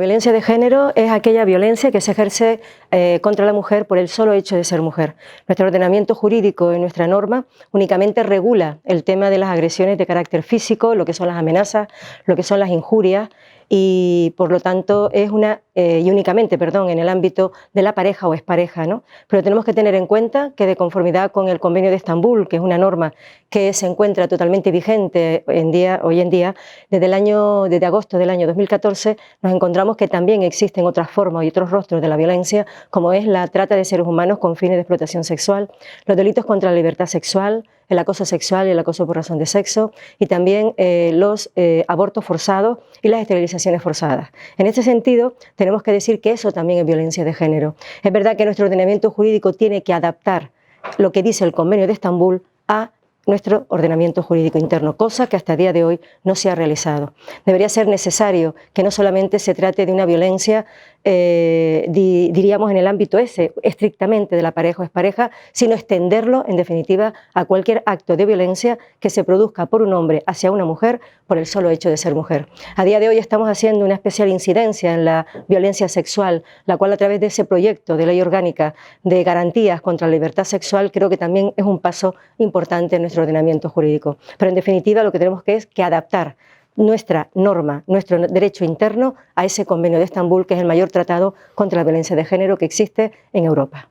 violencia de género es aquella violencia que se ejerce contra la mujer por el solo hecho de ser mujer. Nuestro ordenamiento jurídico en nuestra norma únicamente regula el tema de las agresiones de carácter físico, lo que son las amenazas, lo que son las injurias, y por lo tanto es únicamente en el ámbito de la pareja o expareja, ¿no? Pero tenemos que tener en cuenta que de conformidad con el Convenio de Estambul, que es una norma que se encuentra totalmente vigente hoy en día, desde agosto del año 2014 nos encontramos que también existen otras formas y otros rostros de la violencia, como es la trata de seres humanos con fines de explotación sexual, los delitos contra la libertad sexual, el acoso sexual y el acoso por razón de sexo, y también los abortos forzados y las esterilizaciones forzadas. En este sentido, tenemos que decir que eso también es violencia de género. Es verdad que nuestro ordenamiento jurídico tiene que adaptar lo que dice el Convenio de Estambul a nuestro ordenamiento jurídico interno, cosa que hasta el día de hoy no se ha realizado. Debería ser necesario que no solamente se trate de una violencia, diríamos en el ámbito estrictamente de la pareja o expareja, sino extenderlo, en definitiva, a cualquier acto de violencia que se produzca por un hombre hacia una mujer por el solo hecho de ser mujer. A día de hoy estamos haciendo una especial incidencia en la violencia sexual, la cual a través de ese proyecto de ley orgánica de garantías contra la libertad sexual creo que también es un paso importante en nuestro ordenamiento jurídico. Pero en definitiva lo que tenemos que adaptar nuestra norma, nuestro derecho interno a ese Convenio de Estambul, que es el mayor tratado contra la violencia de género que existe en Europa.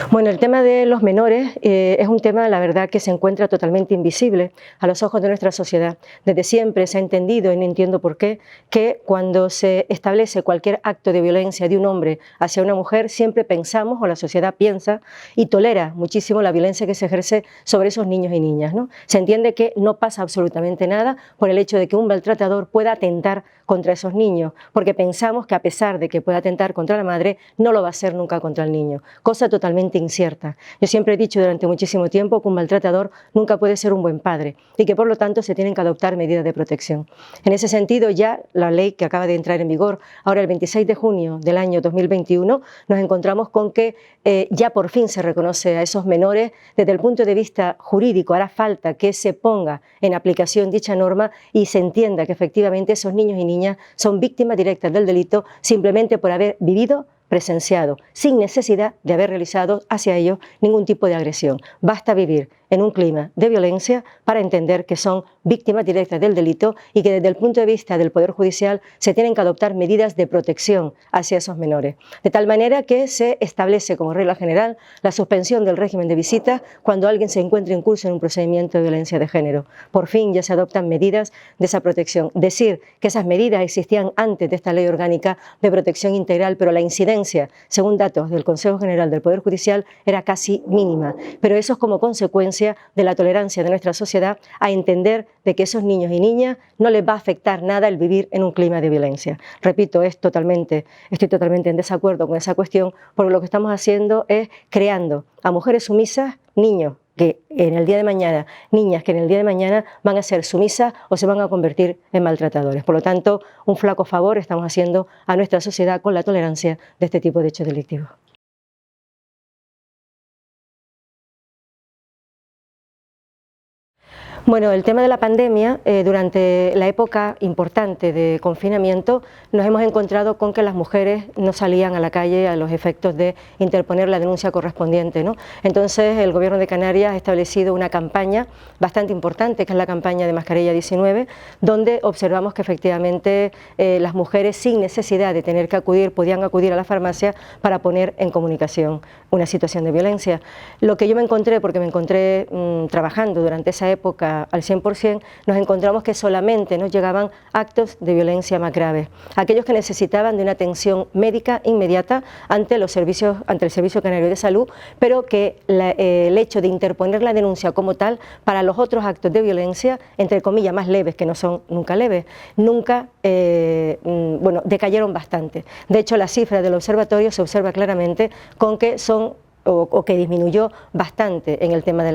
Bueno, el tema de los menores es un tema, la verdad, que se encuentra totalmente invisible a los ojos de nuestra sociedad. Desde siempre se ha entendido, y no entiendo por qué, que cuando se establece cualquier acto de violencia de un hombre hacia una mujer, siempre pensamos, o la sociedad piensa, y tolera muchísimo la violencia que se ejerce sobre esos niños y niñas, ¿no? Se entiende que no pasa absolutamente nada por el hecho de que un maltratador pueda atentar contra esos niños, porque pensamos que a pesar de que pueda atentar contra la madre, no lo va a hacer nunca contra el niño, cosa totalmente incierta. Yo siempre he dicho durante muchísimo tiempo que un maltratador nunca puede ser un buen padre y que por lo tanto se tienen que adoptar medidas de protección. En ese sentido, ya la ley que acaba de entrar en vigor, ahora el 26 de junio del año 2021, nos encontramos con que ya por fin se reconoce a esos menores desde el punto de vista jurídico. Hará falta que se ponga en aplicación dicha norma y se entienda que efectivamente esos niños y niñas son víctimas directas del delito simplemente por haber vivido, presenciado, sin necesidad de haber realizado hacia ellos ningún tipo de agresión. Basta vivir en un clima de violencia para entender que son víctimas directas del delito y que desde el punto de vista del Poder Judicial se tienen que adoptar medidas de protección hacia esos menores. De tal manera que se establece como regla general la suspensión del régimen de visitas cuando alguien se encuentre en curso en un procedimiento de violencia de género. Por fin ya se adoptan medidas de esa protección. Decir que esas medidas existían antes de esta ley orgánica de protección integral, pero la incidencia, según datos del Consejo General del Poder Judicial, era casi mínima. Pero eso es como consecuencia de la tolerancia de nuestra sociedad a entender de que esos niños y niñas no les va a afectar nada el vivir en un clima de violencia. Repito, estoy totalmente en desacuerdo con esa cuestión, porque lo que estamos haciendo es creando a mujeres sumisas, niñas que en el día de mañana van a ser sumisas o se van a convertir en maltratadores. Por lo tanto, un flaco favor estamos haciendo a nuestra sociedad con la tolerancia de este tipo de hechos delictivos. Bueno, el tema de la pandemia, durante la época importante de confinamiento, nos hemos encontrado con que las mujeres no salían a la calle a los efectos de interponer la denuncia correspondiente, ¿no? Entonces, el Gobierno de Canarias ha establecido una campaña bastante importante, que es la campaña de Mascarilla 19, donde observamos que efectivamente las mujeres, sin necesidad de tener que acudir, podían acudir a la farmacia para poner en comunicación una situación de violencia. Lo que yo me encontré, porque me encontré trabajando durante esa época al 100%, nos encontramos que solamente nos llegaban actos de violencia más graves, aquellos que necesitaban de una atención médica inmediata ante el Servicio Canario de Salud, pero que el hecho de interponer la denuncia como tal para los otros actos de violencia, entre comillas más leves, que no son nunca leves, decayeron bastante. De hecho, la cifra del observatorio se observa claramente con que que disminuyó bastante en el tema de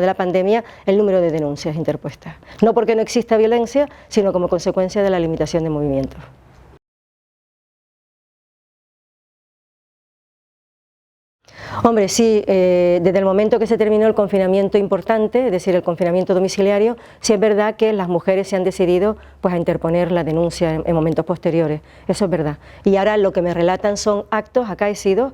la pandemia el número de denuncias interpuestas. No porque no exista violencia, sino como consecuencia de la limitación de movimiento. Hombre, sí, desde el momento que se terminó el confinamiento importante, es decir, el confinamiento domiciliario, sí es verdad que las mujeres se han decidido pues, a interponer la denuncia en momentos posteriores, eso es verdad. Y ahora lo que me relatan son actos acaecidos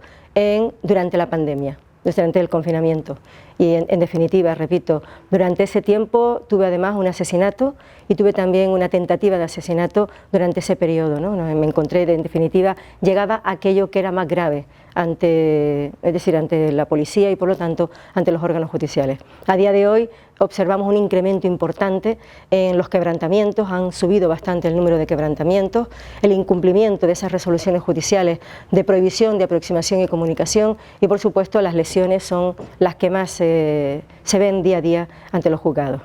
durante la pandemia, durante el confinamiento. Y en definitiva, repito, durante ese tiempo tuve además un asesinato y tuve también una tentativa de asesinato durante ese periodo, ¿no? Me encontré, en definitiva, llegaba a aquello que era más grave ante la policía y por lo tanto ante los órganos judiciales. A día de hoy observamos un incremento importante en los quebrantamientos, han subido bastante el número de quebrantamientos, el incumplimiento de esas resoluciones judiciales de prohibición de aproximación y comunicación y por supuesto las lesiones son las que más se ven día a día ante los juzgados.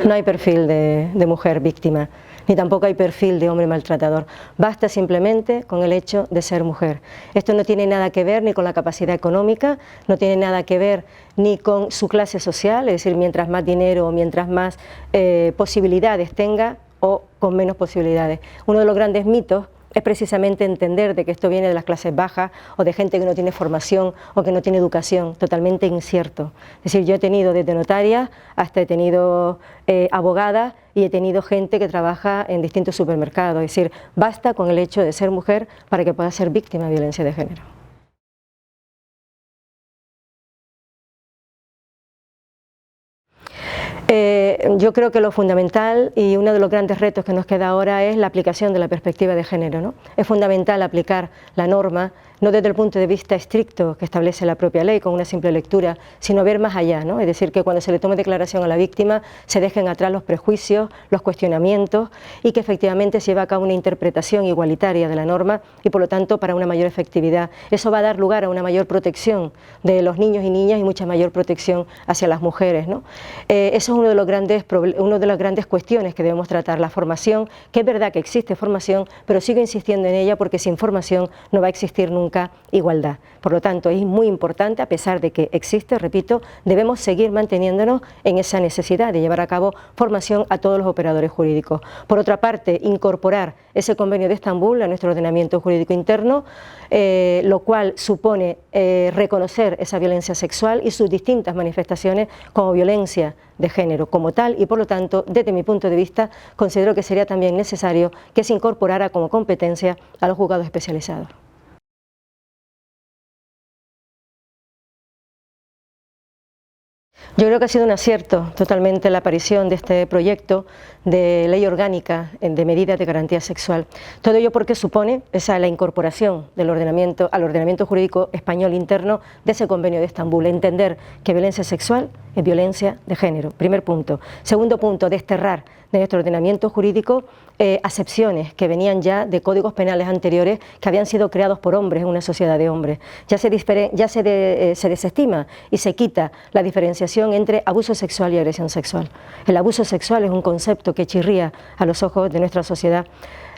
No hay perfil de mujer víctima, ni tampoco hay perfil de hombre maltratador. Basta simplemente con el hecho de ser mujer. Esto no tiene nada que ver ni con la capacidad económica, no tiene nada que ver ni con su clase social, es decir, mientras más dinero o mientras más posibilidades tenga o con menos posibilidades. Uno de los grandes mitos es precisamente entender de que esto viene de las clases bajas o de gente que no tiene formación o que no tiene educación, totalmente incierto. Es decir, yo he tenido desde notarias hasta he tenido abogadas y he tenido gente que trabaja en distintos supermercados. Es decir, basta con el hecho de ser mujer para que pueda ser víctima de violencia de género. Yo creo que lo fundamental y uno de los grandes retos que nos queda ahora es la aplicación de la perspectiva de género, ¿no? Es fundamental aplicar la norma, no desde el punto de vista estricto que establece la propia ley con una simple lectura, sino ver más allá, ¿no? Es decir, que cuando se le tome declaración a la víctima se dejen atrás los prejuicios, los cuestionamientos y que efectivamente se lleve a cabo una interpretación igualitaria de la norma y por lo tanto para una mayor efectividad. Eso va a dar lugar a una mayor protección de los niños y niñas y mucha mayor protección hacia las mujeres, ¿no? Eso es una de las grandes cuestiones que debemos tratar, la formación, que es verdad que existe formación, pero sigo insistiendo en ella porque sin formación no va a existir nunca igualdad. Por lo tanto, es muy importante, a pesar de que existe, repito, debemos seguir manteniéndonos en esa necesidad de llevar a cabo formación a todos los operadores jurídicos. Por otra parte, incorporar ese convenio de Estambul a nuestro ordenamiento jurídico interno, lo cual supone reconocer esa violencia sexual y sus distintas manifestaciones como violencia de género como tal y por lo tanto, desde mi punto de vista, considero que sería también necesario que se incorporara como competencia a los juzgados especializados. Yo creo que ha sido un acierto totalmente la aparición de este proyecto de ley orgánica de medidas de garantía sexual. Todo ello porque supone la incorporación del ordenamiento al ordenamiento jurídico español interno de ese convenio de Estambul, entender que violencia sexual es violencia de género, primer punto. Segundo punto, desterrar de nuestro ordenamiento jurídico acepciones que venían ya de códigos penales anteriores que habían sido creados por hombres en una sociedad de hombres. Ya se desestima y se quita la diferenciación entre abuso sexual y agresión sexual. El abuso sexual es un concepto que chirría a los ojos de nuestra sociedad.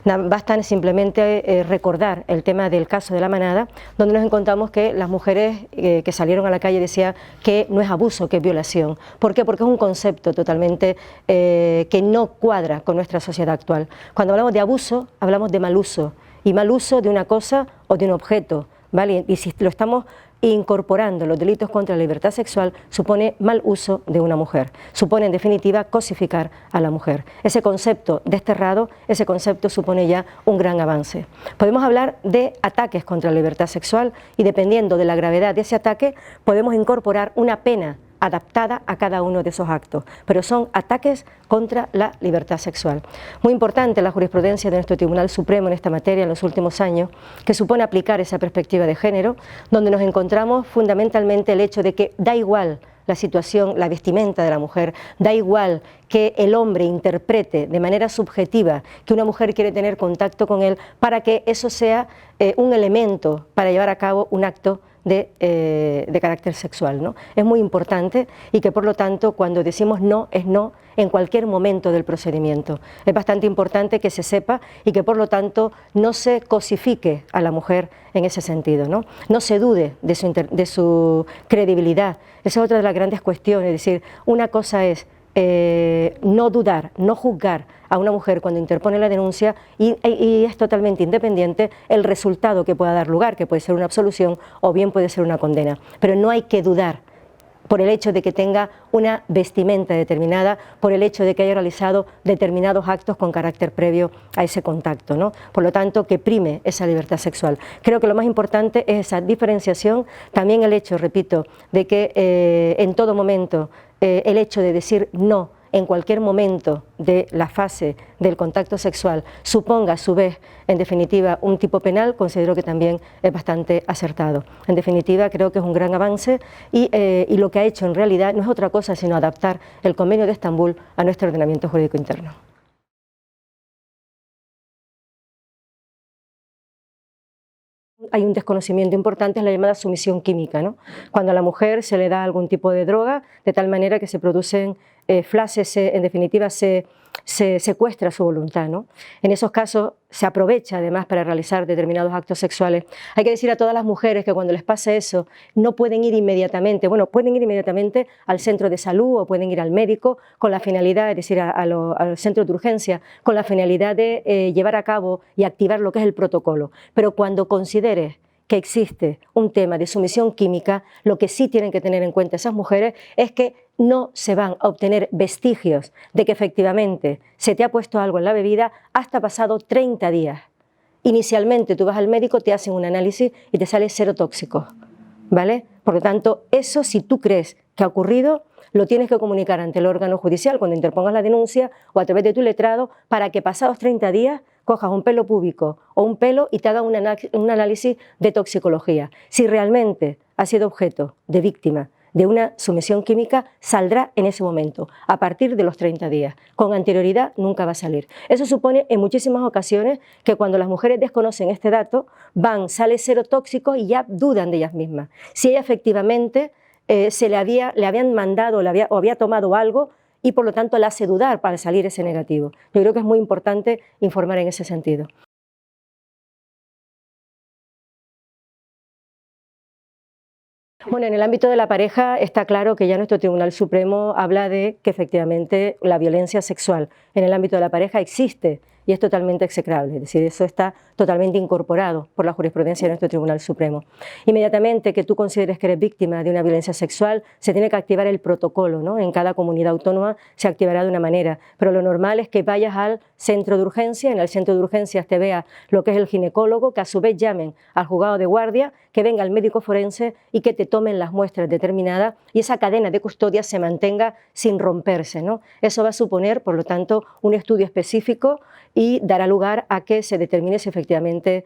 Basta simplemente recordar el tema del caso de La Manada, donde nos encontramos que las mujeres que salieron a la calle decían que no es abuso, que es violación. ¿Por qué? Porque es un concepto totalmente que no cuadra con nuestra sociedad actual. Cuando hablamos de abuso, hablamos de mal uso, y mal uso de una cosa o de un objeto, ¿vale? Y si lo estamos incorporando los delitos contra la libertad sexual, supone mal uso de una mujer, supone en definitiva cosificar a la mujer. Ese concepto desterrado, ese concepto supone ya un gran avance. Podemos hablar de ataques contra la libertad sexual y dependiendo de la gravedad de ese ataque podemos incorporar una pena adaptada a cada uno de esos actos, pero son ataques contra la libertad sexual. Muy importante la jurisprudencia de nuestro Tribunal Supremo en esta materia en los últimos años, que supone aplicar esa perspectiva de género, donde nos encontramos fundamentalmente el hecho de que da igual la situación, la vestimenta de la mujer, da igual que el hombre interprete de manera subjetiva que una mujer quiere tener contacto con él para que eso sea un elemento para llevar a cabo un acto de carácter sexual, ¿no? Es muy importante y que por lo tanto cuando decimos no es no en cualquier momento del procedimiento. Es bastante importante que se sepa y que por lo tanto no se cosifique a la mujer en ese sentido, ¿no? No se dude de su credibilidad. Esa es otra de las grandes cuestiones, es decir, una cosa es no dudar, no juzgar a una mujer cuando interpone la denuncia y es totalmente independiente el resultado que pueda dar lugar, que puede ser una absolución o bien puede ser una condena. Pero no hay que dudar por el hecho de que tenga una vestimenta determinada, por el hecho de que haya realizado determinados actos con carácter previo a ese contacto, ¿no? Por lo tanto, que prime esa libertad sexual. Creo que lo más importante es esa diferenciación, también el hecho, repito, de que en todo momento el hecho de decir no en cualquier momento de la fase del contacto sexual suponga a su vez, en definitiva, un tipo penal, considero que también es bastante acertado. En definitiva, creo que es un gran avance y lo que ha hecho en realidad no es otra cosa sino adaptar el Convenio de Estambul a nuestro ordenamiento jurídico interno. Hay un desconocimiento importante, es la llamada sumisión química, ¿no? Cuando a la mujer se le da algún tipo de droga, de tal manera que se producen flashes, en definitiva se secuestra su voluntad, ¿no? En esos casos se aprovecha además para realizar determinados actos sexuales. Hay que decir a todas las mujeres que cuando les pasa eso no pueden ir inmediatamente, bueno, pueden ir inmediatamente al centro de salud o pueden ir al médico con la finalidad, es decir, al centro de urgencia, con la finalidad de llevar a cabo y activar lo que es el protocolo. Pero cuando consideres que existe un tema de sumisión química, lo que sí tienen que tener en cuenta esas mujeres es que no se van a obtener vestigios de que efectivamente se te ha puesto algo en la bebida hasta pasado 30 días. Inicialmente tú vas al médico, te hacen un análisis y te sale cero tóxico, ¿vale? Por lo tanto, eso si tú crees que ha ocurrido, lo tienes que comunicar ante el órgano judicial cuando interpongas la denuncia o a través de tu letrado para que pasados 30 días cojas un pelo púbico o un pelo y te hagan un análisis de toxicología. Si realmente ha sido objeto de víctima de una sumisión química, saldrá en ese momento, a partir de los 30 días. Con anterioridad nunca va a salir. Eso supone en muchísimas ocasiones que cuando las mujeres desconocen este dato, sale cero tóxico y ya dudan de ellas mismas. Si ella efectivamente le habían mandado o había tomado algo y por lo tanto la hace dudar para salir ese negativo. Yo creo que es muy importante informar en ese sentido. Bueno, en el ámbito de la pareja está claro que ya nuestro Tribunal Supremo habla de que efectivamente la violencia sexual en el ámbito de la pareja existe y es totalmente execrable, es decir, eso está totalmente incorporado por la jurisprudencia de nuestro Tribunal Supremo. Inmediatamente que tú consideres que eres víctima de una violencia sexual, se tiene que activar el protocolo, ¿no? En cada comunidad autónoma se activará de una manera, pero lo normal es que vayas al centro de urgencia, en el centro de urgencias te vea lo que es el ginecólogo, que a su vez llamen al juzgado de guardia, que venga el médico forense y que te tomen las muestras determinadas y esa cadena de custodia se mantenga sin romperse, ¿no? Eso va a suponer, por lo tanto, un estudio específico y dará lugar a que se determine si efectivamente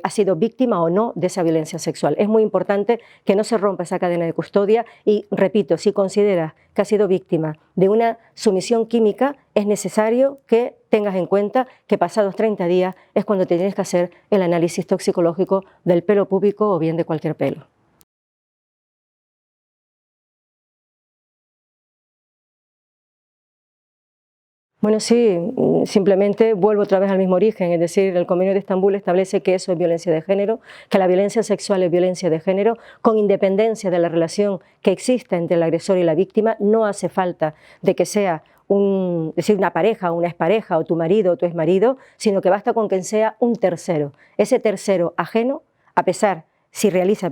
ha sido víctima o no de esa violencia sexual. Es muy importante que no se rompa esa cadena de custodia y, repito, si consideras que has sido víctima de una sumisión química, es necesario que tengas en cuenta que pasados 30 días es cuando te tienes que hacer el análisis toxicológico del pelo púbico o bien de cualquier pelo. Bueno, sí, simplemente vuelvo otra vez al mismo origen, es decir, el Convenio de Estambul establece que eso es violencia de género, que la violencia sexual es violencia de género, con independencia de la relación que exista entre el agresor y la víctima, no hace falta de que sea una pareja o una expareja o tu marido o tu exmarido, sino que basta con que sea un tercero. Ese tercero ajeno, si realiza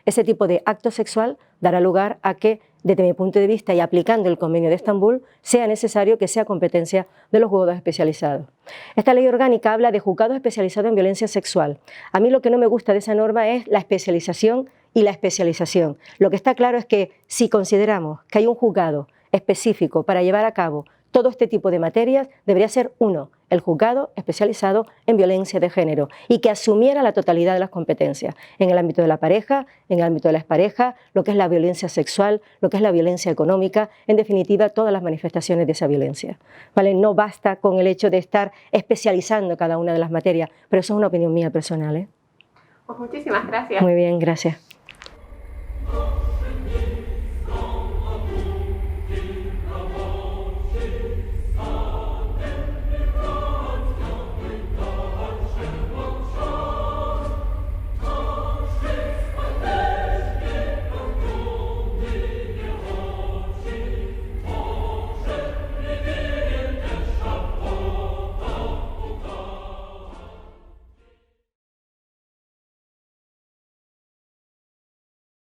ese tipo de acto sexual, dará lugar a que, desde mi punto de vista y aplicando el Convenio de Estambul, sea necesario que sea competencia de los juzgados especializados. Esta ley orgánica habla de juzgados especializados en violencia sexual. A mí lo que no me gusta de esa norma es la especialización y la especialización. Lo que está claro es que si consideramos que hay un juzgado específico para llevar a cabo todo este tipo de materias, debería ser uno, el juzgado especializado en violencia de género y que asumiera la totalidad de las competencias en el ámbito de la pareja, en el ámbito de la expareja, lo que es la violencia sexual, lo que es la violencia económica, en definitiva todas las manifestaciones de esa violencia. ¿Vale? No basta con el hecho de estar especializando cada una de las materias, pero eso es una opinión mía personal, ¿eh? Pues muchísimas gracias. Muy bien, gracias.